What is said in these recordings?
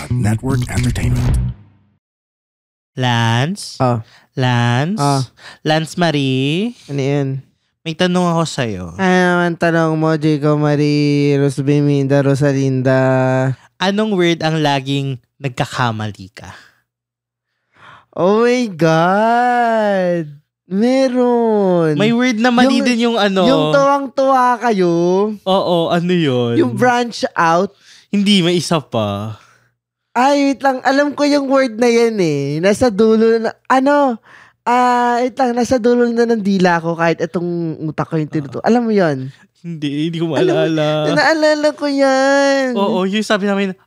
Network Entertainment. Lance? Lance? Lance Marie? Ano yan? May tanong ako sa'yo. Ano naman tanong mo, Jacob Marie, Rosbeminda, Rosalinda? Anong word ang laging nagkakamali ka? Oh my God! Meron. May word na mali din yung ano. Yung tuwang-tuwa kayo. Oo, ano yun? Yung branch out. Hindi, may isa pa. Ay, wait lang. Alam ko yung word na yan eh. Nasa dulo na, wait lang. Nasa dulo na ng dila ko kahit itong utak ko yung tinuto. Alam mo yun? Hindi ko maalala. Naalala ko yan. Oo, yung sabi namin,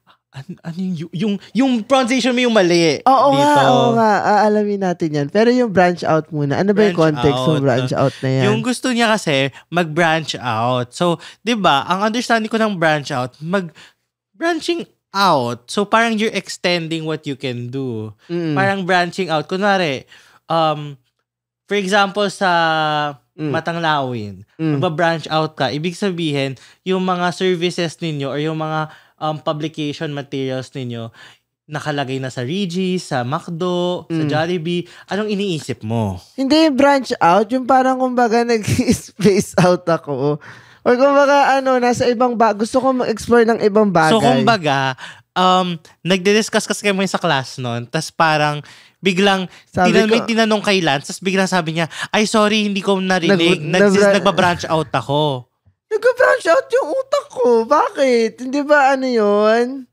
ano yung pronunciation mo yung mali. Oo dito. nga. Aalamin natin yan. Pero yung branch out muna. Ano ba yung context ng branch out na yan? Yung gusto niya kasi, mag-branch out. So, di ba, ang understanding ko ng branch out, mag-branching out. So, parang you're extending what you can do. Parang branching out. Kunwari, for example, sa Matanglawin, magba-branch out ka. Ibig sabihin, yung mga services ninyo or yung mga publication materials ninyo nakalagay na sa Regis, sa McDo, sa Jollibee. Anong iniisip mo? Hindi branch out. Yung parang kumbaga nag-space out ako. Or kumbaga nasa ibang gusto ko mag-explore ng ibang bagay. So kumbaga, nagdi-discuss kasi kayo sa class nun, tas parang biglang may tinanong kay Lance, tas biglang sabi niya, ay sorry, hindi ko narinig. Nagba-branch out ako. Nag-branch out yung utak ko. Bakit? Hindi ba yun?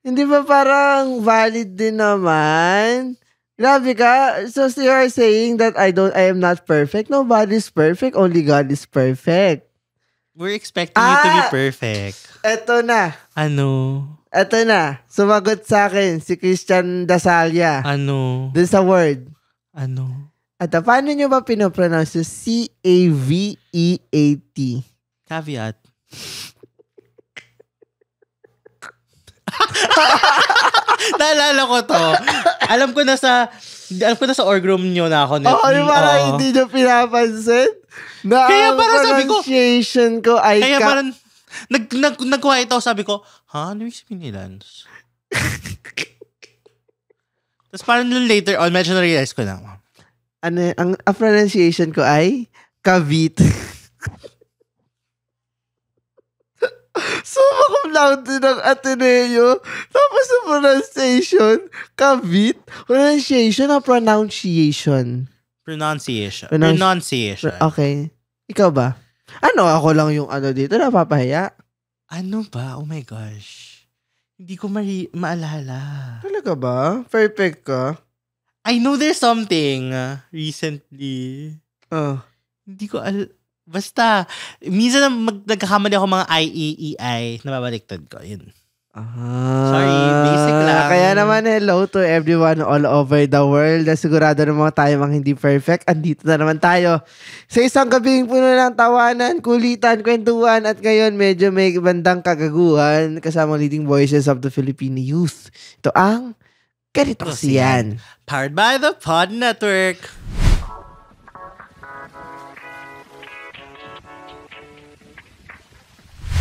Hindi ba parang valid din naman? Grabe ka. So you are saying that I am not perfect? Nobody's perfect. Only God is perfect. We're expecting you to be perfect. Eto na. Ano? Eto na. Sumagot sa akin si Christian Dasalia. Ano? Dun sa word. Ano? At paano nyo ba pinopronounce yung C-A-V-E-A-T? Caveat. Naalala ko to. Alam ko na sa org room nyo na ako. Yung parang hindi nyo pinapansin. Kaya parang sabi ko, pronunciation ko ay kaya parang nag-quiet ako, sabi ko, ano yung sabihin ni Lance? Tapos parang later on, medyo na-realize ko na. Ang pronunciation ko ay Kavit. Summa cum laude ng Ateneo. Tapos sa pronunciation, Kavit. Pronunciation o pronunciation? Pronunciation. Okay. Ikaw ba? Ako lang yung dito, napapahiya. Ano ba? Oh my gosh. Hindi ko maalala. Talaga ba? Perfect ka? I know there's something recently. Hindi ko basta, minsan nagkakamali ako mga IEEI na babaliktad ko. Yun. Sorry, basic lang. Kaya naman hello to everyone all over the world. Sigurado naman tayo mga hindi perfect. Andito na naman tayo sa isang gabing puno ng tawanan, kulitan, kwentuhan, at ngayon medyo may bandang kagaguhan kasama leading voices of the Filipino youth. Ito ang Ganito Kasi Yan. Powered by the Pod Network.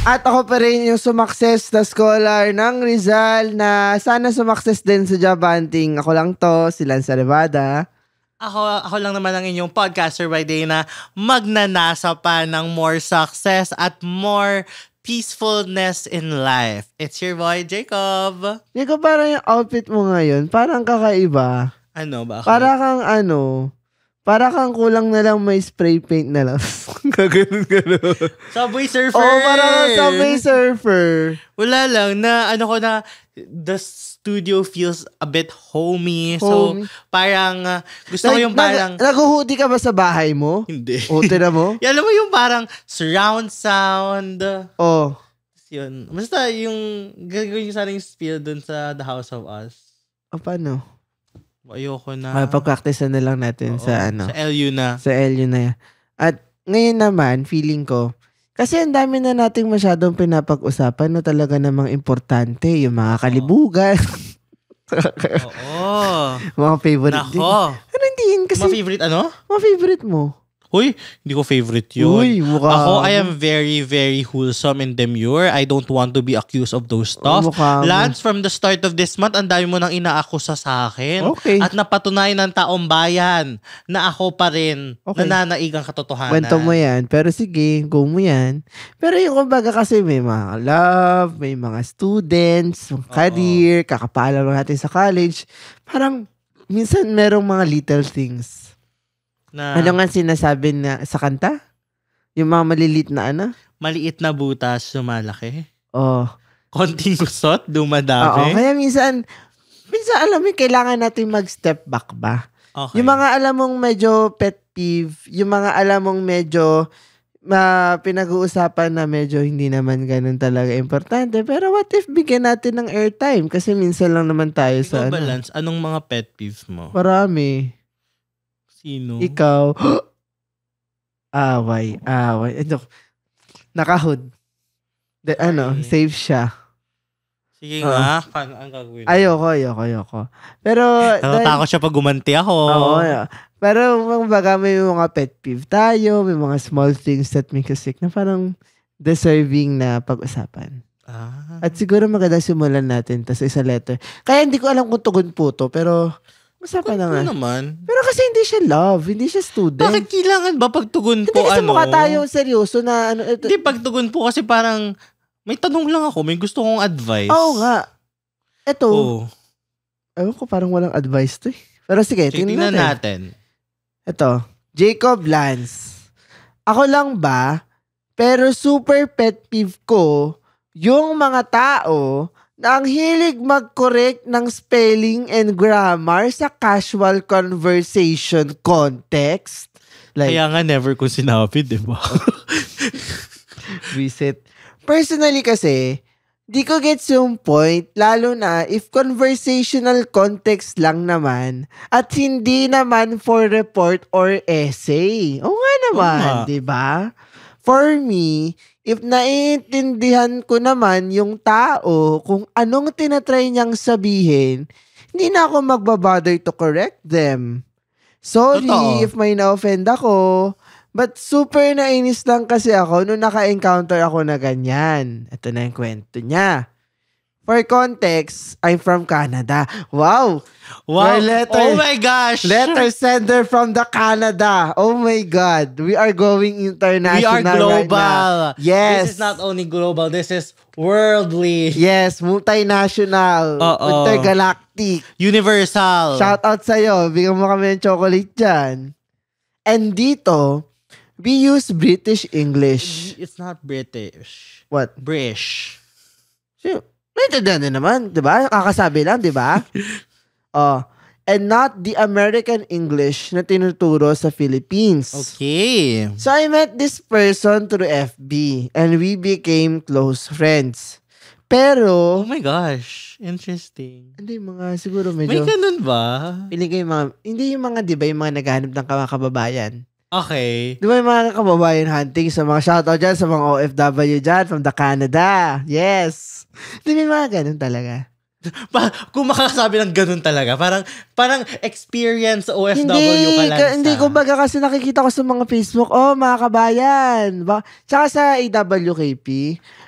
At ako pa rin yung sumakses na scholar ng Rizal na sana sumakses din sa job hunting. Ako lang to, si Lance Arevada. Ako lang naman ang inyong podcaster by day na magnanasa pa ng more success at more peacefulness in life. It's your boy, Jacob. Jacob, parang yung outfit mo ngayon, parang kakaiba. Ano ba? Para kang kulang na lang may spray paint na lang. Gaganon. Subway Surfer! Parang Subway Surfer. Wala lang, the studio feels a bit homey. So, parang, gusto ko yung parang... Nag-hoodie ka ba sa bahay mo? Hindi. Tira mo? Alam mo yung parang surround sound. Yun. Basta yung, gagawin yung sana yung spiel dun sa The House of Us. Paano? Ayoko na. Pag-practice na lang natin sa Sa LU na. Sa LU na. At ngayon naman, feeling ko, kasi ang dami na nating masyadong pinapag-usapan na talaga namang importante. Yung mga kalibugan. Oo. Mga favorite din. Nako. Ano hindi yun? Kasi, mga favorite ano? Mga favorite mo. Uy, hindi ko favorite yun. Uy, mukha Ako, mo. I am very, very wholesome and demure. I don't want to be accused of those stuff. Mukha mo. Lance, from the start of this month, ang dami mo nang inaakusa sa akin. Okay. At napatunayan ng taong bayan na ako pa rin Okay. nananaig ang katotohanan. Kwento mo yan. Pero sige, go mo yan. Pero yung kumbaga kasi may mga love, may mga students, career, kakapaalam natin sa college. Parang, minsan merong mga little things. Ano nga sinasabi na sa kanta? Yung mga malilit na ano? Maliit na butas, sumalaki. Oh. Konting kusot, Oo. dumadami. Kaya minsan alam mo, kailangan natin mag-step back ba? Okay. Yung mga alam mong medyo pet peeve, yung mga alam mong medyo pinag-uusapan na medyo hindi naman ganun talaga importante. Pero what if bigyan natin ng airtime? Kasi minsan lang naman tayo sa Ikaw, Balance, anong mga pet peeves mo? Marami. Sino? Ikaw. Away. Ano? Nakahod. Save siya. Sige nga, paano ang gagawin? Ayoko. Pero, Natatakot siya pag gumanti ako. Oo. Pero, baga may mga pet peeve tayo, may mga small things that make us sick na parang deserving na pag-usapan. At siguro maganda simulan natin tas isa letter. Kaya hindi ko alam kung tugon po to, pero usapan na nga. Naman. Pero kasi hindi siya love, hindi siya student. Bakit kailangan ba pagtugon po Hindi kasi mukha tayo seryoso na ano. Hindi, pagtugon po kasi parang may tanong lang ako, may gusto kong advice. Oo nga. Ito, Oh. ewan ko parang walang advice to eh. Pero sige, tingnan natin. Ito, Jacob Lance. Ako lang ba, pero super pet peeve ko yung mga tao na ang hilig mag-correct ng spelling and grammar sa casual conversation context. Like, Kaya nga never ko sinabi, di ba? visit. Personally kasi, di ko gets yung point, lalo na if conversational context lang naman at hindi naman for report or essay. O nga naman, di ba? For me, if naiintindihan ko naman yung tao kung anong tinatry niyang sabihin, hindi na ako magbabother to correct them. Sorry Totoo. if may na-offend ako, but super nainis lang kasi ako nung naka-encounter ako na ganyan. Ito na yung kwento niya. For context, I'm from Canada. Wow! Wow. My Oh my gosh. Letter sender from the Canada. Oh my God. We are going international We are right global. now. Yes. This is not only global, this is worldly. Yes, multinational. Oo. Intergalactic. Universal. Shout out sa'yo. Bigyan mo kami ng chocolate dyan. And dito, we use British English. It's not British. What? British. Naintindihan din naman, di ba? Kakasabi lang, di ba? And not the American English na tinuturo sa Philippines. Okay. So I met this person through FB and we became close friends. Pero, Oh my gosh. Interesting. hindi mga siguro May medyo, ganun ba? piling ko yung mga, hindi yung mga, di ba, yung mga naghahanap ng mga kababayan. Okay. Di ba yung mga kababayan hunting sa mga shoutout dyan, sa mga OFW dyan from the Canada. Yes. Di ba yung mga ganun talaga? Kung makakasabi ng ganun talaga, parang experience OFW ka lang Hindi, kumbaga kasi nakikita ko sa mga Facebook, mga kabayan. Tsaka sa AWKP,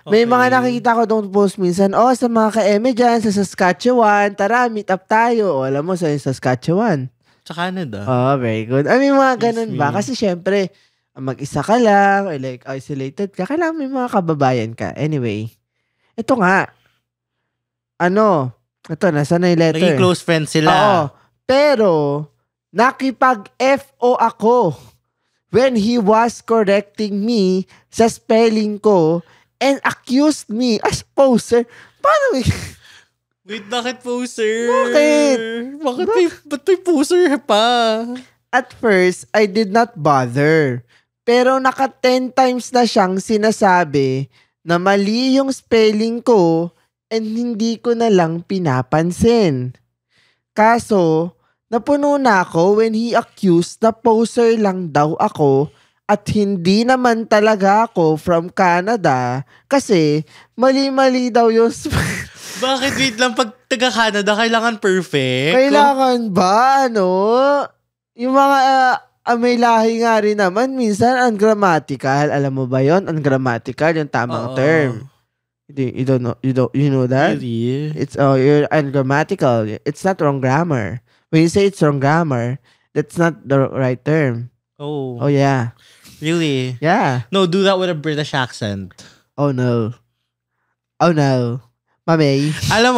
may Okay. mga nakikita ko doon post minsan, sa mga ka-eme dyan, sa Saskatchewan, tara, meet up tayo. Alam mo, sa Saskatchewan. Sa Canada. Very good. I mean, mga ganun Excuse ba? me. Kasi syempre, mag-isa ka lang, or like, isolated ka, kailangan may mga kababayan ka. Anyway, ito nga, ito, nasa na yung letter? Naging close friends sila. Oo. Pero, nakipag-FO ako when he was correcting me sa spelling ko and accused me as poser. Paano? Wait, bakit poser? Bakit? Ba't may poser pa? At first, I did not bother. Pero naka 10 times na siyang sinasabi na mali yung spelling ko and hindi ko na lang pinapansin. Kaso, napuno na ako when he accused na poser lang daw ako at hindi naman talaga ako from Canada kasi mali-mali daw yung Bakit? Wait lang, pag taga-Canada, kailangan perfect? Kailangan ba, Yung mga, may lahi nga rin naman. Minsan, ungrammatical. Alam mo ba yon? Ungrammatical, yung tamang term. You don't know, you know that? Really? It's, you're ungrammatical. It's not wrong grammar. When you say it's wrong grammar, that's not the right term. Oh. Oh, yeah. Really? Yeah. No, do that with a British accent. Oh, no. Oh, no. Mamay. Alam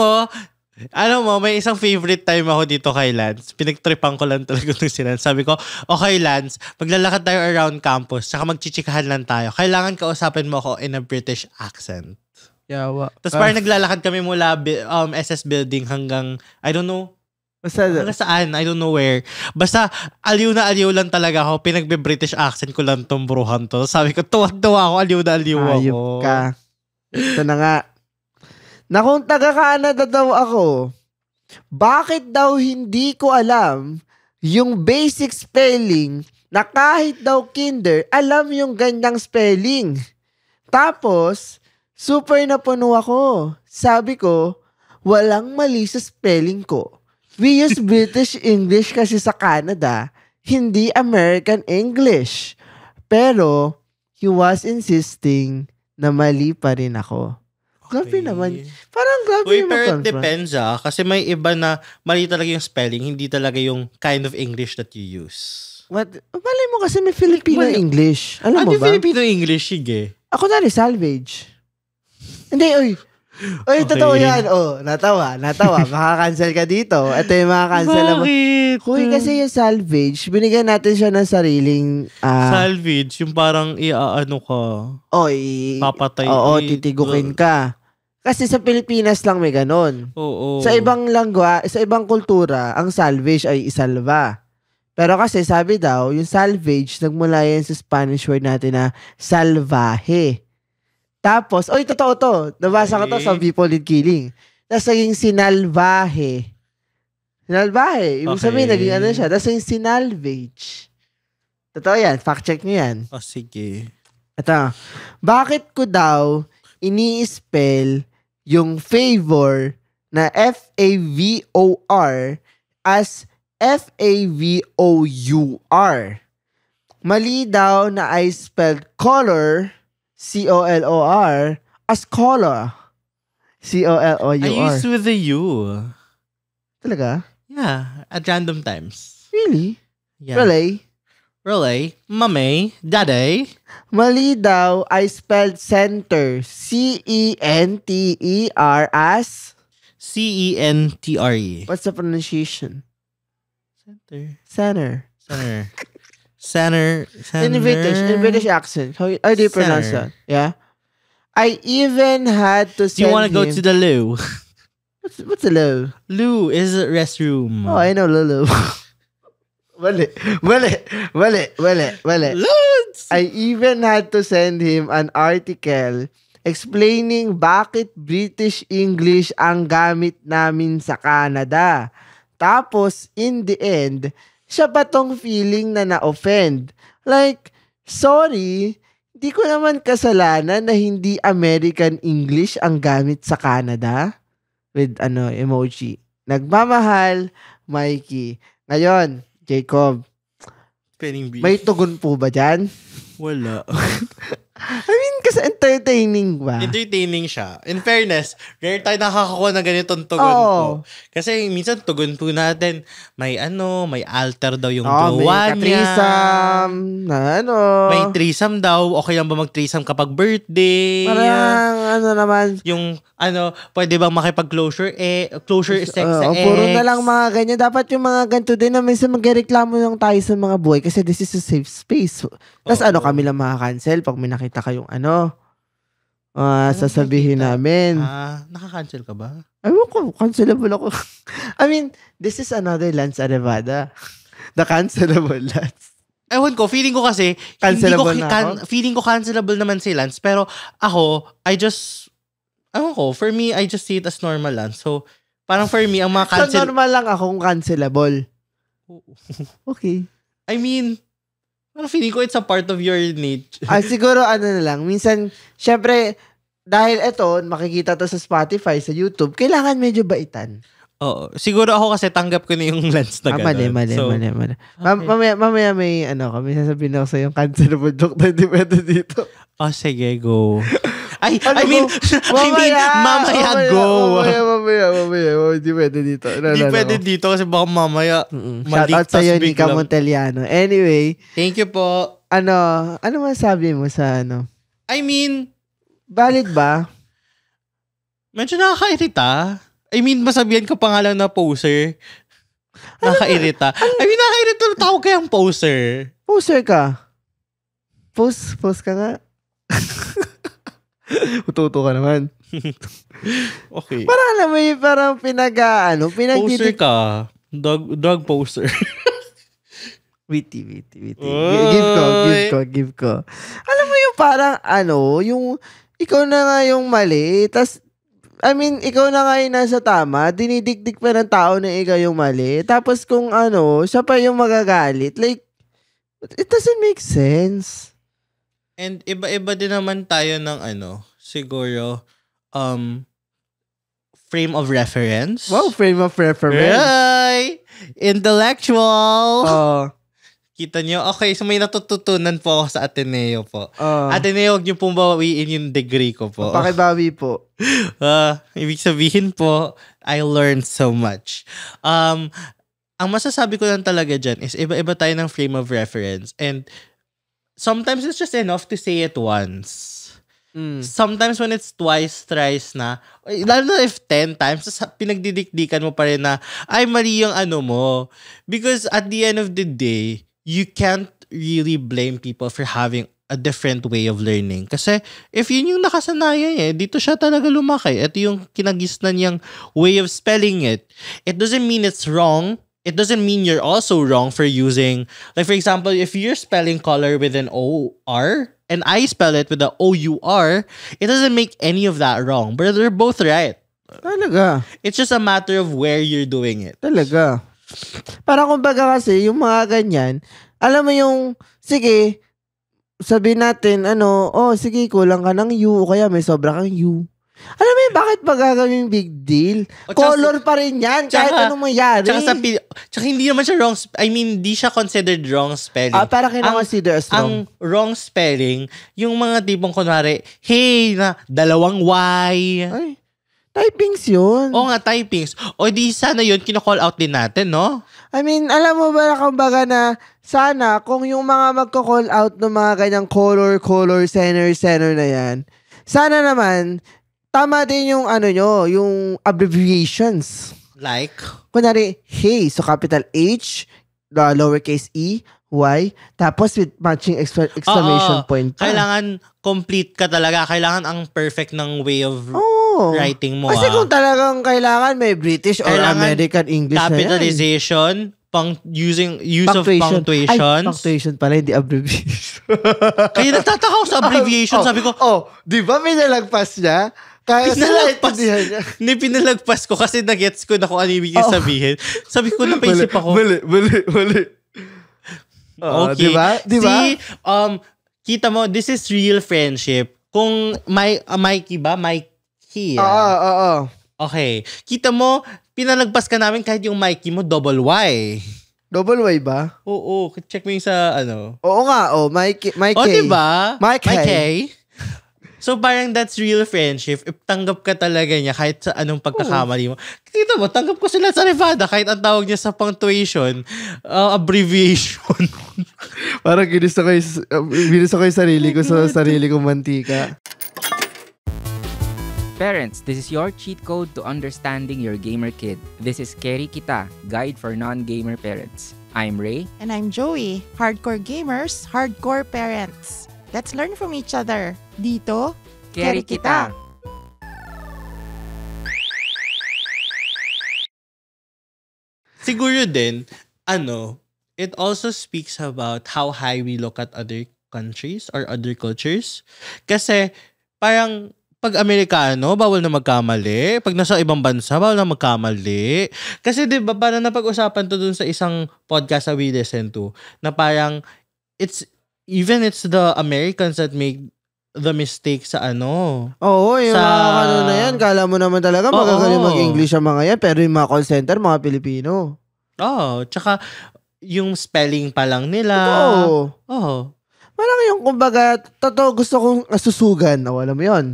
mo, may isang favorite time ako dito kay Lance. Pinagtripan ko lang talaga itong si Lance. Sabi ko, okay Lance, maglalakad tayo around campus, saka magchichikahan lang tayo. Kailangan kausapin mo ako in a British accent. Yawa. Tapos parang naglalakad kami mula SS building hanggang, I don't know, hanggang saan, I don't know where. Basta, aliw na aliw lang talaga ako. Pinagbe-British accent ko lang tong bruhan to. Sabi ko, tuwa-tuwa ako, aliw na aliw ako. Ayop ka. Ito na nga. Na kung taga-Canada daw ako, bakit daw hindi ko alam yung basic spelling na kahit daw kinder, alam yung ganyang spelling. Tapos, super napuno ako. Sabi ko, walang mali sa spelling ko. We use British English kasi sa Canada, hindi American English. Pero, he was insisting na mali pa rin ako. Grabe naman. Parang grabe naman. Pero it depends kasi may iba na mali talaga yung spelling, hindi talaga yung kind of English that you use. Malay mo kasi may Filipino English. Alam mo ba? Filipino English, sige. Ako na rin, salvage. Hindi, oy, okay. Totoo yan. Oh, natawa. Makakancel ka dito. Ito yung mga cancel. Bakit? Huy, kasi yung salvage, binigyan natin siya ng sariling... salvage, yung parang iaano ka. Papatay. Oo, titigukin ka. Kasi sa Pilipinas lang may ganon. Oo. Sa ibang sa ibang kultura, ang salvage ay isalva. Pero kasi sabi daw, yung salvage, nagmula yan sa Spanish word natin na salvaje. Tapos, totoo to. Nabasa ko to sa People Need Killing. Tapos naging sinalvaje. Ibig sabihin, naging ano siya. Tapos naging sinalvage. Totoo yan. Fact check nyo yan. Sige. Ito. Bakit ko daw ini-spell yung favor na F-A-V-O-R as F-A-V-O-U-R? Mali daw na I spelled color, C-O-L-O-R, as color, C-O-L-O-U-R. I used with the U. Talaga? Yeah, at random times. Really? Yeah. Really? Mami? Daddy? Mali daw, I spelled center, C-E-N-T-E-R as? C-E-N-T-R-E. What's the pronunciation? Center. In British accent. How do you pronounce that? Yeah? I even had to send Do you want to go to the loo? What's a loo? Loo is a restroom. Oh, I know Lulu. Wale. Loads! I even had to send him an article explaining bakit British English ang gamit namin sa Canada. Tapos, in the end, siya ba tong feeling na na-offend? Like, sorry, di ko naman kasalanan na hindi American English ang gamit sa Canada. With emoji. Nagmamahal, Mikey. Ngayon, Jacob, may tugon po ba dyan? Wala. I mean, kasi entertaining ba? Entertaining siya. In fairness, rare tayo nakakakuha ng ganitong tugon po. Kasi minsan tugon po natin, may alter daw yung jowa may niya. May threesome daw. Okay lang ba mag-threesome kapag birthday? Parang naman. Yung pwede bang makipag-closure sex sa ex? Puro na lang mga ganyan. Dapat yung mga ganito din na minsan magreklamo lang tayo sa mga buhay kasi this is a safe space. Tapos kami lang makakancel pag may nakita kayong sasabihin namin. Nakakancel ka ba? Ayun ko, cancelable ako. I mean, this is another Lance Arevada. The cancelable Lance. Ewan ko, feeling ko kasi, feeling ko cancelable naman si Lance, pero ako, for me, I just see it as normal lang. So, parang for me, ang mga cancel... So, normal lang akong cancelable. Okay. I mean, feeling ko it's a part of your nature. Siguro na lang. Minsan, syempre, dahil makikita to sa Spotify, sa YouTube, kailangan medyo baitan. Oo. Siguro ako kasi tanggap ko na yung lens na gano'n. Mali. So, Mamaya may may sasabihin ako sa yung cancelable joke na hindi pwede dito. oh, sige, go. I Ano mean, go? mamaya, go. Mamaya. Hindi pwede dito. Hindi pwede dito kasi baka mamaya Shout out sa'yo, Nika Monteliano. Anyway. Thank you po. Ano masabi mo sa ano? I mean, valid ba? medyo nakakairita. I mean, masabihan ka pa nga lang na poser. Nakakairita. I mean, nakakairita na tawag kayang poser. Poser ka? Post ka nga. Ututo ka naman. Okay. Parang alam mo yung parang Poser ka. Dog poser. Witty. Give ko. Alam mo yung parang yung ikaw na nga yung mali, tas ikaw na nga yung nasa tama, dinidikdik pa ng tao na ikaw yung mali. Tapos kung siya pa yung magagalit, like, it doesn't make sense. And iba-iba din naman tayo ng siguro, frame of reference. Wow, frame of reference. Right! Intellectual! Oh. Kita nyo? Okay, so may natututunan po ako sa Ateneo po. Ateneo, huwag nyo pong bawiin yung degree ko po. Pakibawi po. Ibig sabihin po, I learned so much. Ang masasabi ko lang talaga dyan is iba-iba tayo ng frame of reference. And sometimes it's just enough to say it once. Sometimes when it's twice, thrice na, lalo na if 10 times, pinagdidikdikan mo pa rin na, ay, mali yung mo. Because at the end of the day, you can't really blame people for having a different way of learning. Kasi if yun yung nakasanayan dito siya talaga lumaki. Ito yung kinagisnan niyang way of spelling it. It doesn't mean it's wrong. It doesn't mean you're also wrong for using, like for example, if you're spelling color with an O-R, and I spell it with the O-U-R, it doesn't make any of that wrong. But they're both right. Talaga. It's just a matter of where you're doing it. Talaga. Parang kumbaga kasi, yung mga ganyan, alam mo yung, sige, sabihin natin, sige, kulang ka ng U, o kaya may sobra kang U. Alam mo yun, bakit ba gagawin big deal? Color pa rin yan, kahit anong mangyari. Tsaka hindi naman siya wrong, hindi siya considered wrong spelling. Parang kina-consider as wrong. Ang wrong spelling, yung mga tipong kunwari, hey, na 2 Y. Ay, typings yun. Oo nga, typings. O di sana yun, kino-call out din natin, no? Alam mo ba kumbaga na sana kung yung mga magko-call out ng mga ganyang color, center na yan, sana naman, tama din yung yung abbreviations. Like? Kunwari, hey, so capital H, the lowercase e, Y, tapos with matching exclamation point pa. Kailangan complete ka talaga. Kailangan ang perfect ng way of writing mo. Kasi kung talagang kailangan may British or American English capitalization, use of punctuations. Ay, punctuation pala, hindi abbreviation. Kaya nagtataka ako sa abbreviation. Sabi ko, di ba may nalagpas niya? Kaya pinalagpas ko kasi nagets ko na kung ano ibig sabihin. Sabi ko, napaisip ako. Mali. Okay. Diba? See, kita mo, this is real friendship. Kung Mikey ba? Mikey. Oo. Okay. Kita mo, pinalagpas ka namin kahit yung Mikey mo, double Y. Double Y ba? Oo. Check mo yung sa Oo nga. Mikey. Diba? Mikey. So parang that's real friendship. If tanggap ka talaga niya kahit sa anong pagkakamali mo. Kita mo, tanggap ko sila sa Nevada kahit ang tawag niya sa punctuation, abbreviation. Parang ginusto ko yung sarili ko sa sarili kong mantika. Parents, this is your cheat code to understanding your gamer kid. This is Keri Kita, Guide for Non-Gamer Parents. I'm Ray. And I'm Joey. Hardcore gamers, hardcore parents. Let's learn from each other. Dito, Keri Kita. Siguro din, it also speaks about how high we look at other countries or other cultures. Kasi, parang, pag Amerikano, bawal na magkamali. Pag nasa ibang bansa, bawal na magkamali. Kasi diba, parang napag-usapan to dun sa isang podcast na we listen to, na parang, it's the Americans that make the mistake sa ano. Oo, yung Sa- mga ano na yan. Kala mo naman talaga Oo. magagaling mag-English ang mga yan. Pero yung mga call center, mga Pilipino. Tsaka yung spelling pa lang nila. Oo. Parang yung kumbaga, totoo gusto kong susugan. Alam mo yun?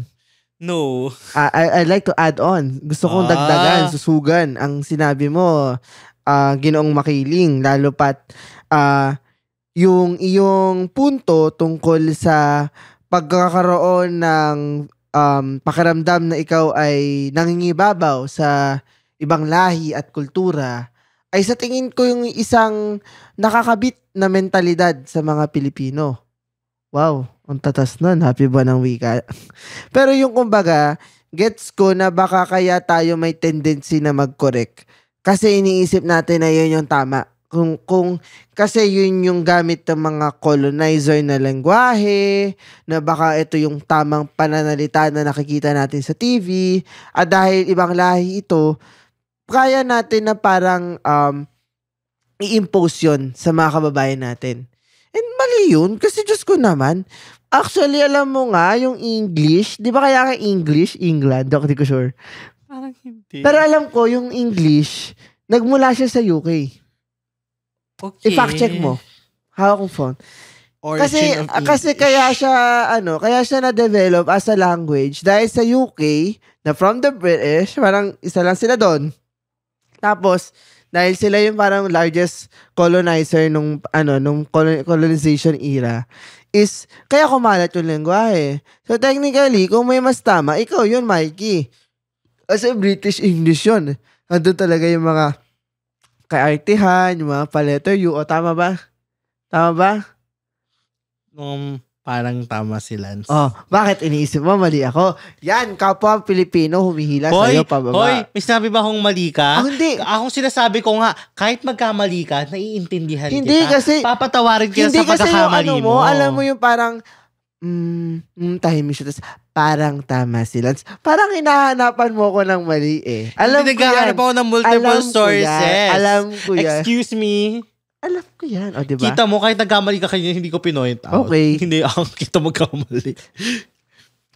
No. I'd like to add on. Gusto kong dagdagan, susugan. Ang sinabi mo, Ginoong Makiling. Lalo pat, yung iyong punto tungkol sa pagkakaroon ng pakiramdam na ikaw ay nangingibabaw sa ibang lahi at kultura, ay sa tingin ko yung isang nakakabit na mentalidad sa mga Pilipino. Wow, ang tatas nun. Happy ba ng wika? Pero yung kumbaga, gets ko na baka kaya tayo may tendency na mag-correct. Kasi iniisip natin na yun yung tama. Kung kasi yun yung gamit ng mga colonizer na lengguwahe, na baka ito yung tamang pananalita na nakikita natin sa TV, at dahil ibang lahi ito, kaya natin na parang i-impose yun sa mga kababayan natin. And mali yun, kasi Diyos ko naman, actually, alam mo nga, yung English, di ba kaya English, England, di ko sure. Parang hindi. Pero alam ko, yung English, nagmula siya sa UK. Okay. I-fact check mo. Hawak kong phone. Origin of Kasi English. kaya siya na-develop as a language dahil sa UK, na from the British, parang isa lang sila doon. Tapos, dahil sila yung parang largest colonizer nung colonization era, is kaya kumalat yung lengguwahe. So technically, kung may mas tama, ikaw yun, Mikey. Kasi British English yun. Andun talaga yung mga kaartihan, yung mga pa-letter U. O tama ba? Tama ba? Parang tama si Lance. Oh, bakit iniisip mo mali ako? Yan, kapwa Pilipino humihila sa'yo pababa. Hoy, may sinabi ba akong mali ka? Hindi. Akong sinasabi ko nga, kahit magkamali ka, naiintindihan Hindi kita. kasi, papatawarin kita hindi sa kasi yung pagkakamali ano mo, alam mo yung parang, tahimik siya. Tas, parang tama si Lance. Parang hinahanapan mo ko ng mali eh. Alam ko yan. Naghahanap ako ng multiple sources. Alam ko yan. Excuse me. Alam ko yan. O, diba? Kita mo, kahit nagkamali ka kanya, hindi ko pinoint out. Okay. Hindi ako kita magkamali.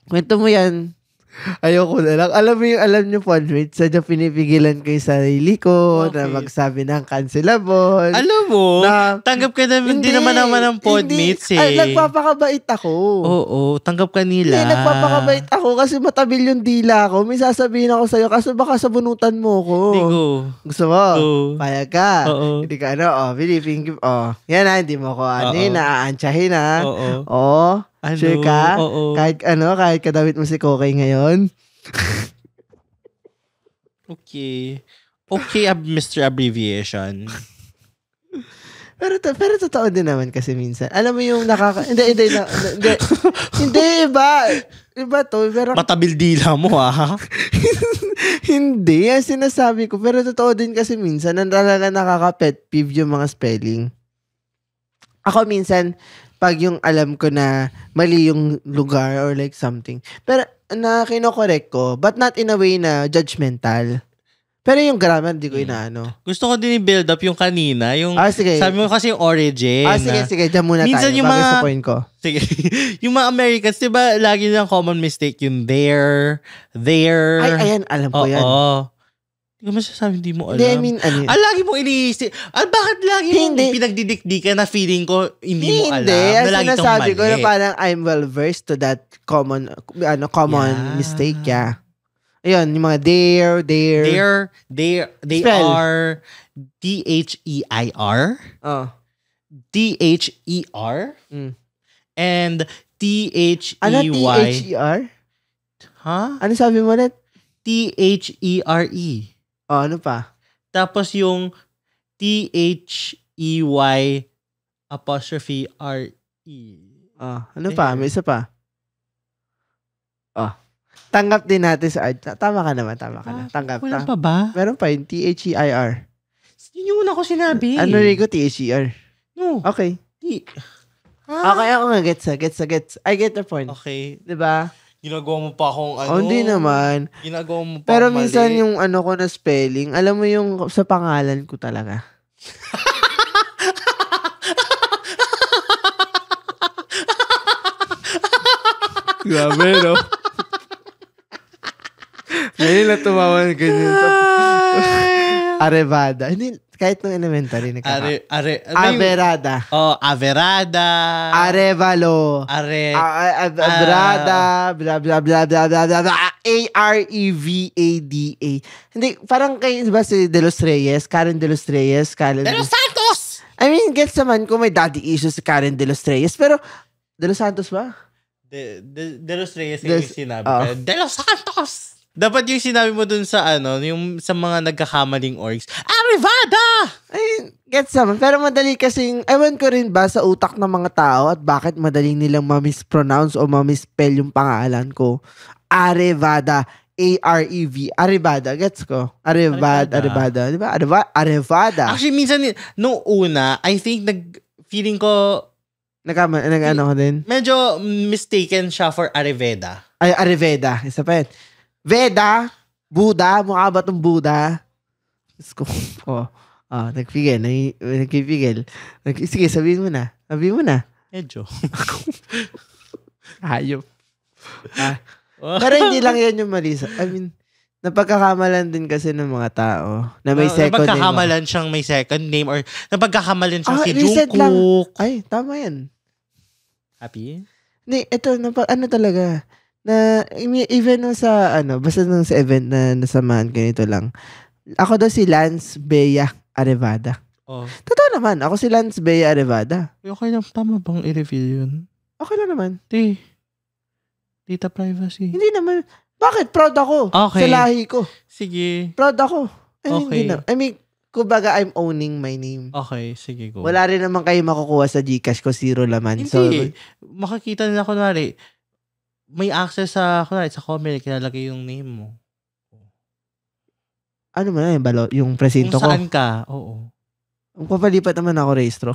Kwento mo yan. Ayoko na lang. Alam niyo, Podmates, sadya pinipigilan ko yung sarili ko na magsabi ng cancelable. Alam mo, Na- tanggap ka naman, hindi naman ng Podmates eh. Nagpapakabait ako. Oo, tanggap ka nila. Hindi, nagpapakabait ako kasi matabil yung dila ko. May sasabihin ako sa'yo kasi baka sabunutan mo ko. Hindi ko. Gusto mo? Oo. Payag ka. Oo. Hindi ka Philippine gift. Yan na, hindi mo ko naaantsahin ha. Oo. Sure ka? Oo. Kahit kadawit mo si Kokay ngayon. Okay, Mr. Abbreviation. Pero totoo din naman kasi minsan. Alam mo yung hindi, iba to. Pero, Matabil dila mo hindi, yan sinasabi ko. Pero totoo din kasi minsan, na talaga nakaka-pet peeve yung mga spelling. Ako minsan, pag yung alam ko na mali yung lugar or like something, pero na kino-correct ko, but not in a way na judgmental. Pero yung grammar, di ko inaano. Gusto ko din i-build up yung kanina. Yung, sige. sabi mo kasi yung origin. Sige. Diyan muna Minsan tayo. yung Bagay mga- sa point ko. Sige. Yung mga Americans, di ba, lagi nilang common mistake yung there. Ay, ayan, alam ko yan. Oo. Hindi ko masasabi, hindi mo alam. Hindi, I mean, ano yun? lagi mong iniisip. Bakit lagi mong Hindi. pinagdidikdikan na feeling ko hindi mo alam? Hindi, Na as lagi itong sinasabi mali. ko na parang I'm well versed to that common Yeah. mistake, yeah. Ayun, yung mga there. They Spell. are THEIR, Oh. THER, and THEY. Ano, THER? Ha? Ano sabi mo ulit? THERE. Oh, ano pa? Tapos yung THEY apostrophe RE. Oh, ano pa? May isa pa. Oh. Tanggap din natin sa art. Tama ka naman. Tanggap. Wala pa ba? Meron pa yung THEIR. Yun yung una ko sinabi. Ano rin ko? THER. No. Okay. Ah. Okay, ako nga gets. I get the point. Okay. Diba? Ginagawa mo pa akong ano. Oh, hindi naman. Ginagawa mo pa Pero akong minsan mali. yung ano ko na spelling, alam mo yung sa pangalan ko talaga. Grabe, no? Ngayon na tumawa ng ganyan. Arevada. Hindi, kahit nung elementary, Averada. Averada. Arevalo. Averada. Blah, blah, blah, blah, blah, blah, blah. Arevada. Hindi, parang kayo, ba si De Los Reyes? Karen De Los Reyes? De Los Santos! I mean, gets naman kung may daddy issues si Karen De Los Reyes. Pero, De Los Santos ba? De Los Reyes yung sinabi. De Los Santos! Dapat yung sinabi mo dun sa yung sa mga nagkakamaling orgs. Arevada! Ay, gets naman. Pero madali kasing, ewan ko rin ba sa utak ng mga tao at bakit madaling nilang ma-mispronounce o ma-misspell yung pangalan ko. Arevada. A-R-E-V. Arevada. Gets ko? Arevada. Di ba? Arevada. Actually, minsan, nung una, I think feeling ko, nag-ano ko din? medyo mistaken siya for Areveda. Ay, Areveda. Isa pa yun. Veda, Buddha, mukha ba itong Buddha? Nagpigil. Sige, sabihin mo na. Medyo. Hayop. Pero hindi lang yan yung mali. I mean, napagkakamalan din kasi ng mga tao na may second name. Napagkakamalan siyang may second name or napagkakamalan siyang si reset lang. Jungkook. Ay, tama yan. Happy? Hindi, ito, talaga. Na, even nung sa, basta nung sa event na nasamahan ko nito lang. Ako daw si Lance Bea Arevada. Oh. Totoo naman, ako si Lance Bea Arevada. Okay lang, tama bang i-reveal yun? Okay lang naman. Data privacy. Hindi naman. Bakit? Proud ako. Okay. Sa lahi ko. Sige. Proud ako. Okay. Kumbaga, I'm owning my name. Okay, sige, go. Wala rin naman kayo makukuha sa Gcash ko, 0 laman. Hindi. So, makikita nila, kunwari, may access sa comment, kinalagay yung name mo. Ano mo na yung presinto ko? Kung saan ka, oo. Papalipat naman ako rehistro.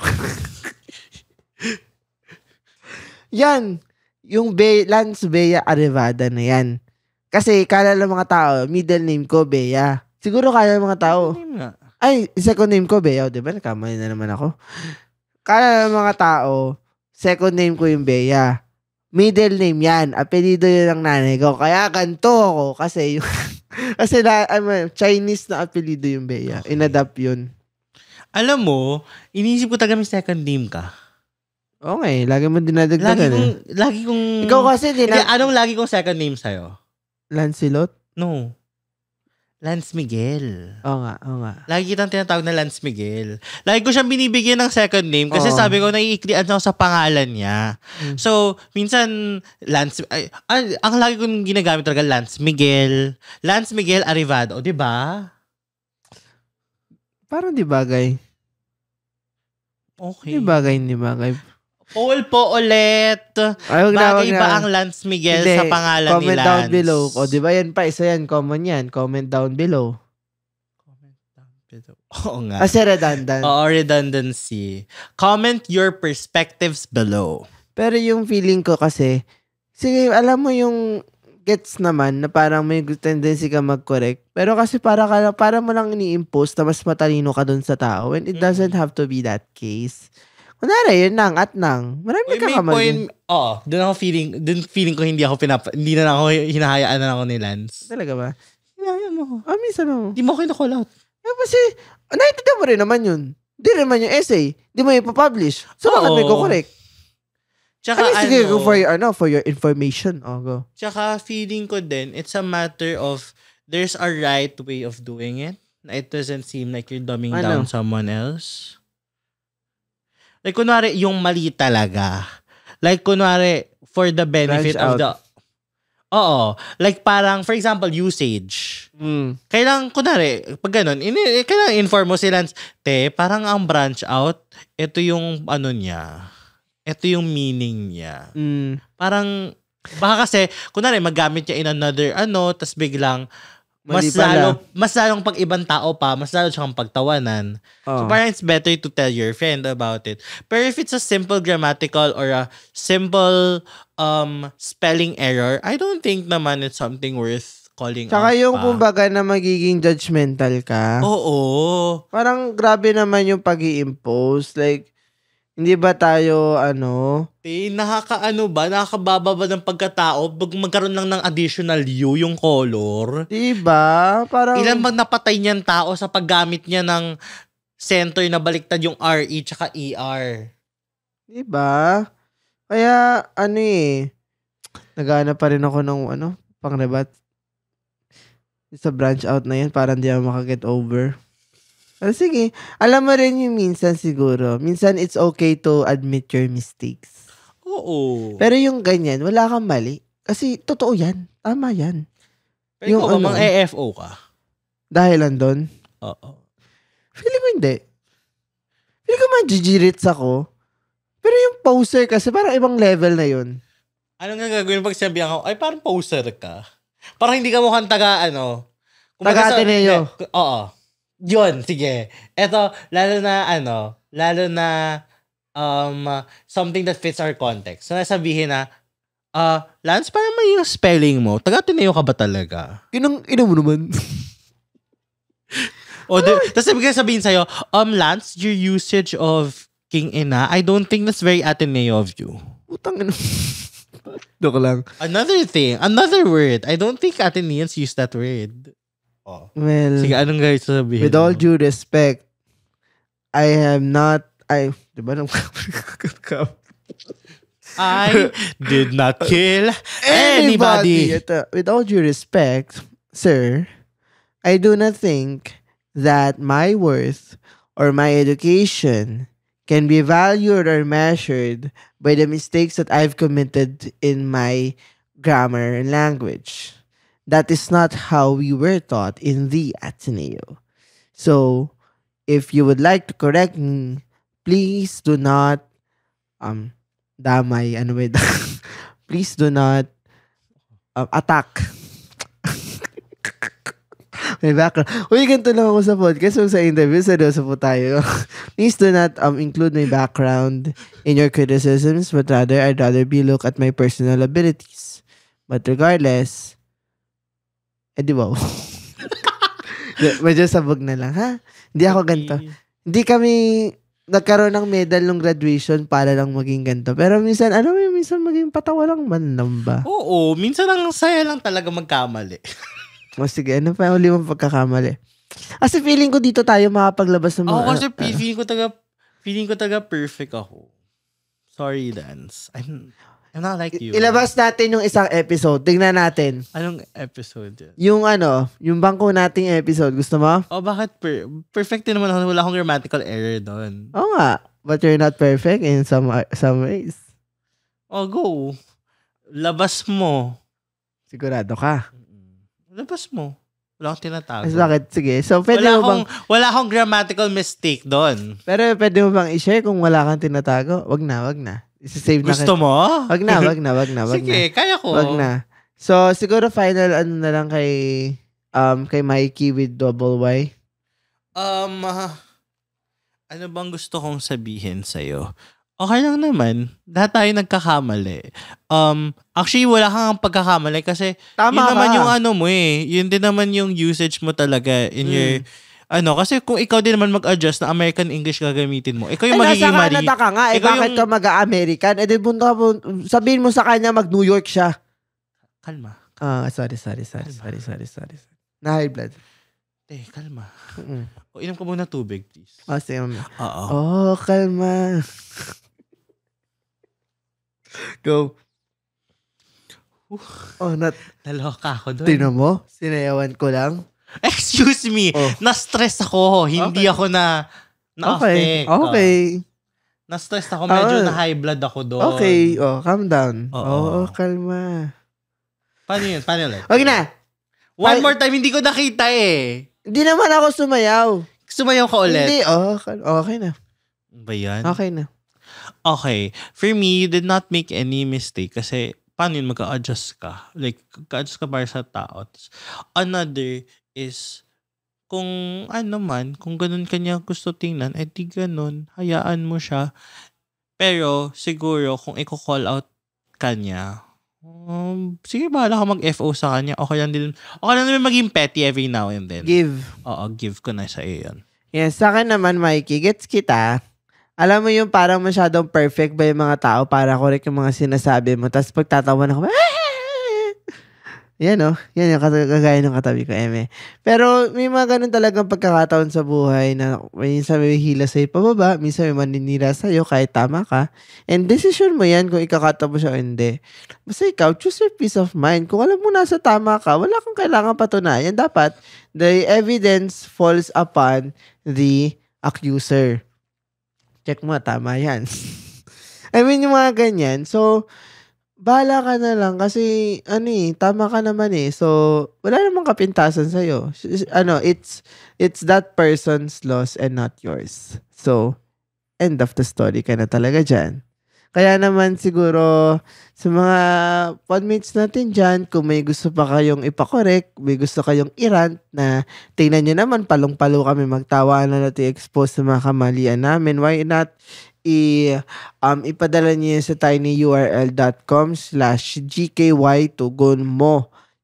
Yan. Yung Lance Bea Arevada na yan. Kasi kala ng mga tao, middle name ko, Bea. Siguro kala ng mga tao. Name nga. Ay, second name ko, Bea. Diba? Nakamali na naman ako. Kala ng mga tao, second name ko yung Bea. Middle name yan. Apelido yun ng nanay ko. Kaya ganito ako. Kasi Chinese na apelido yung Bea. Okay. Inadapt yun. Alam mo, iniisip ko talaga may second name ka. Okay. Lagi mo dinadagdagan. Lagi kong... Ikaw kasi anong lagi kong second name sa'yo? Lancelot? No. Lance Miguel. Oo nga. Lagi kitang tinatawag na Lance Miguel. Lagi ko siyang binibigyan ng second name kasi sabi ko, naiiklian ako sa pangalan niya. So, minsan, ang lagi kong ginagamit talaga, Lance Miguel Arevada. O, diba? Parang di bagay. Okay. Hindi bagay. Poll po ulit. Bagay ba ang Lance Miguel sa pangalan ni Lance? Comment down below. O, di ba yan pa? Isa yan. Common yan. Comment down below. Oo nga. Kasi redundant. Oo, redundancy. Comment your perspectives below. Pero yung feeling ko kasi, sige, alam mo yung gets naman na parang may tendency ka mag-correct. Pero kasi para mo lang ini-impose na mas matalino ka dun sa tao when it doesn't have to be that case. Kunwari, yun nang at nang. Marami nagkakamali. Doon feeling ko hindi na ako hinahayaan na ako ni Lance. Talaga ba? Hinahayaan mo. Minsan ako. Hindi mo ako na-call out. Kasi, naintindihan mo rin naman yun. Hindi naman yung essay. Hindi mo ipapublish. So, bakit may correct? Tsaka sige, go for your information. Go. Tsaka feeling ko din, it's a matter of there's a right way of doing it. It doesn't seem like you're dumbing down someone else. Like, kunwari, yung mali talaga. Like, kunwari, for the benefit of the... Oo. Like, parang, for example, usage. Kailangan, kunwari, pag ganun, kailangan inform mo si Lance, parang ang branch out, ito yung, niya. Ito yung meaning niya. Parang, baka kasi, kunwari, maggamit niya in another, tas biglang, mas lalong pag ibang tao pa, mas lalo siyang pagtawanan. So parang it's better to tell your friend about it. Pero if it's a simple grammatical or a simple spelling error, I don't think naman it's something worth calling out. Tsaka yung kumbaga na magiging judgmental ka. Oo. Parang grabe naman yung pag-i-impose. Like, Hindi ba tayo, nakakababa ba ng pagkatao pag magkaroon lang ng additional U yung color? diba? Parang, Ilan bang napatay niyan tao sa paggamit niya ng center na baliktad yung RE tsaka ER? diba? Kaya, naghahanap pa rin ako ng, pang-rebat. Sa branch out na yan, parang di ako makaget over. Pero sige, alam mo rin yung minsan siguro. Minsan it's okay to admit your mistakes. Oo. Pero yung ganyan, wala kang mali. Kasi totoo yan. Tama yan. Pero ikaw ba, mang AFO ka? Dahil andun? Oo. Feeling ko hindi. Feeling ko mag-gigirits ako. Pero yung poser kasi parang ibang level na yun. Anong gagawin pag sabihan ko, ay parang poser ka? Parang hindi ka mukhang taga Taga-Ateneo. Oo. Yun, sige. Eto, lalo na something that fits our context. So, nasabihin na, Lance, parang may yung spelling mo. Taga-Ateneo ka ba talaga? Ina mo naman. Tapos sabihin sa'yo, Lance, your usage of King Ina, I don't think that's very Ateneo of you. Putang ina. Doko lang. Another word. I don't think Ateneans use that word. Oh. Well, sige, anong guys sabihin? With all due respect, diba nang I did not kill anybody. With all due respect, sir, I do not think that my worth or my education can be valued or measured by the mistakes that I've committed in my grammar and language. That is not how we were taught in the Ateneo. So, if you would like to correct me, please do not please do not attack. May background. Uy, ganito lang ako sa podcast. So, sa interview, seryoso po tayo. Please do not include my background in your criticisms, but rather, I'd rather be look at my personal abilities. But regardless, di ba? Medyo sabog na lang, ha? Hindi ako ganito. Hindi kami nagkaroon ng medal nung graduation para lang maging ganito. Pero minsan, minsan maging patawa lang man lang ba? Oo, minsan ang saya lang talaga magkamali. O sige, ano pa uli mong pagkakamali? Kasi feeling ko dito tayo makapaglabas ng mga... Oo, kasi feeling ko taga perfect ako. Sorry, Dance. I'm not like you. Ilabas natin yung isang episode. Tingnan natin. Anong episode yun? Yung bangko nating episode. Gusto mo? Oh, bakit perfect din naman ako. Wala akong grammatical error doon. Oo nga. But you're not perfect in some ways. Oh, go. Labas mo. Sigurado ka. Labas mo. Wala akong tinatago. Bakit? Sige. So, pwede wala akong grammatical mistake doon. Pero pwede mo bang i-share kung wala kang tinatago? Wag na. Isi-save na. Gusto mo? Wag na. Sige, kaya ko. Wag na. So, siguro final na lang kay Mikey with double Y. Ano bang gusto kong sabihin sa'yo? Okay lang naman. Lahat tayo nagkakamali. Actually, wala kang pagkakamali kasi Tama yun naman ka. yung mo eh. Yun din naman yung usage mo talaga in your... kasi kung ikaw din naman mag-adjust na American English gagamitin mo, ikaw yung magiging nasa Canada ka nga. Bakit ka mag-American? Sabihin mo sa kanya mag-New York siya. Kalma. Sorry. Na-high blood. Kalma. Inom ka muna tubig, please. Sige. Oo. Kalma. Go. Naloka ako doon. Tinan mo? Sinayawan ko lang. Excuse me. Na-stress ako. Hindi ako na-affect. Okay. Na-stress ako. Medyo na-high blood ako doon. Okay. Calm down. Kalma. Paano yun? Wag na. One more time. Hindi ko nakita eh. Hindi naman ako sumayaw. Sumayaw ka ulit. Hindi. Okay na. Ba yan? Okay na. Okay. For me, you did not make any mistake kasi paano yun mag-a-adjust ka? Like, mag-a-adjust ka para sa tao. Another is, kung kung ganun kanya gusto tingnan, di ganun. Hayaan mo siya. Pero, siguro, kung i-call out kanya, sige, bahala ka mag-FO sa kanya. Okay lang din maging petty every now and then. Give. Oo, give ko na sa iyo yun. Yes, sa akin naman, Mikey, gets kita. Alam mo yung parang masyadong perfect ba yung mga tao para correct yung mga sinasabi mo. Tapos pagtatawa na ako, yan o. Yan yung kagaya ng katabi ko, Eme. Pero may mga ganun talagang pagkakataon sa buhay na minsan may hila sa'yo pababa, minsan may maninira sa'yo kahit tama ka. And decision mo yan kung ikakata mo siya o hindi. Basta ikaw, choose your peace of mind. Kung alam mo nasa tama ka, wala kang kailangan patunayan. Dapat, the evidence falls upon the accuser. Check mo, tama yan. I mean, yung mga ganyan. So, bahala ka na lang kasi tama ka naman eh. So, wala namang kapintasan sa'yo. It's that person's loss and not yours. So, end of the story ka na talaga dyan. Kaya naman siguro sa mga podmates natin dyan, kung may gusto pa kayong ipakorek, may gusto kayong irant na tingnan nyo naman, palong-palo kami magtawanan at i-expose sa mga kamalian namin. Why not ipadala niyo sa tinyurl.com/gky tugon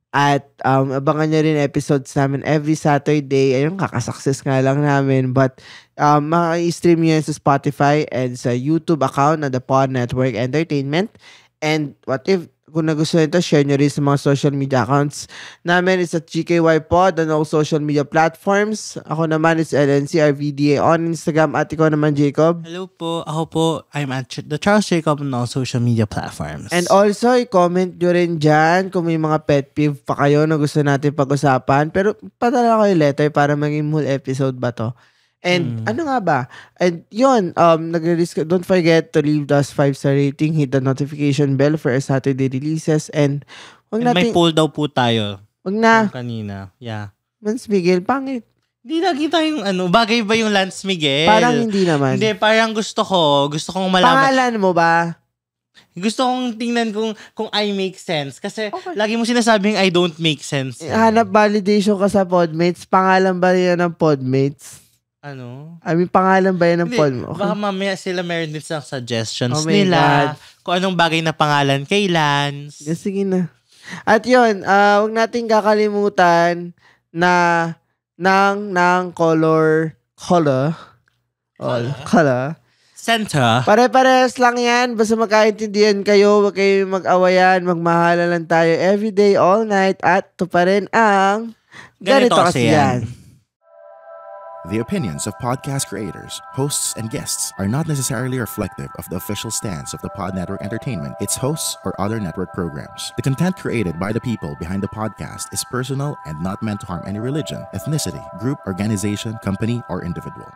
at abangan nyo rin episodes namin every Saturday. Ayun, kakasuccess nga lang namin, but maka-stream nyo sa Spotify and sa YouTube account na The Pod Network Entertainment. And what if kung nagustuhan ito, share nyo rin sa mga social media accounts namin. It's at GKY Pod on all social media platforms. Ako naman is LNCRVDA on Instagram. At ikaw naman, Jacob. Hello po. Ako po, I'm at the Charles Jacob on all social media platforms. And also, i-comment nyo rin dyan kung may mga pet peeve pa kayo na gusto natin pag-usapan. Pero padala kayo letter para maging whole episode ba to? And ano nga ba? And yun, don't forget to leave us 5-star rating, hit the notification bell for our Saturday releases, and may poll daw po tayo. Wag na. Kanina. Yeah. Lance Miguel, pangit. Hindi nakita yung bagay ba yung Lance Miguel? Parang hindi naman. Hindi, parang gusto kong malaman. Pangalan mo ba? Gusto kong tingnan kung I make sense. Kasi lagi mo sinasabing I don't make sense. Hanap validation ka sa Podmates. Pangalan ba yan ng Podmates? I mean, pangalan ba yan ng pod mo? Okay. Baka mamaya sila meron din sa suggestions nila. God. Kung anong bagay na pangalan kay Lance. Yes, sige na. At yun, huwag natin kakalimutan na ng color center. Pare-pares lang yan. Basta magkaintindihan kayo. Huwag kayo mag-awayan. Magmahala lang tayo everyday, all night. At ito pa rin ang ganito kasi yan. The opinions of podcast creators, hosts, and guests are not necessarily reflective of the official stance of the Pod Network Entertainment, its hosts, or other network programs. The content created by the people behind the podcast is personal and not meant to harm any religion, ethnicity, group, organization, company, or individual.